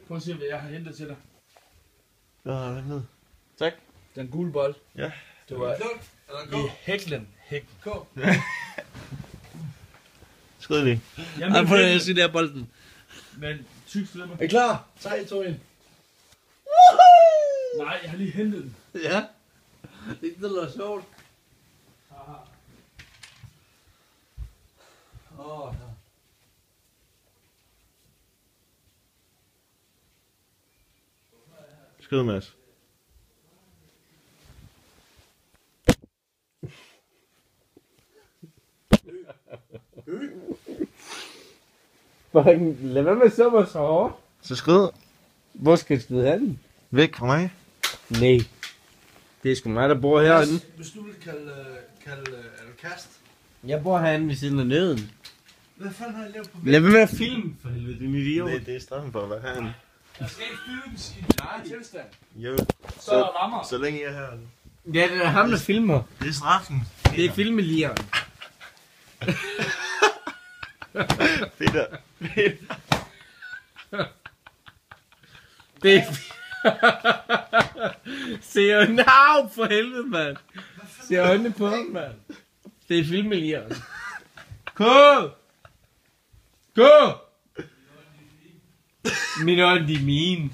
Prøv at se, hvad jeg har hentet til dig. Hvad har du ned? Tak. Den gule bold. Ja. Det var i hæklen. Skrid lige. Jamen, Prøv at se der bolden. men tyk flipper. Er I klar? 3, 2, 1. Nej, jeg har lige hentet den. Ja. Det lyder sjovt. Ja. Skrid, Mads. Fucking, lad være med at se mig så hårdt. Så skrid. Hvor skal jeg skide hen? Væk fra mig. Nej. Det er sgu mig, der bor herinde. Hvis du vil kalde kast. Jeg bor herinde ved siden af nøden. Hvad fanden har jeg lavet på Lad være med at filme, for helvede, din idiot. Det er straffen for at være herinde. Der skal ikke filmes i din egen tilstand. Jo. Så er der rammer. Så længe jeg er her. Ja, det er ham, der filmer. Det er straffen. Det er filmeligeren. Peter. Det er... Se øjnene. Au, for helvede, mand. Se øjnene på ham, mand. Det er filmeligeren. Gå! Gå! Mine øjne, de er mine.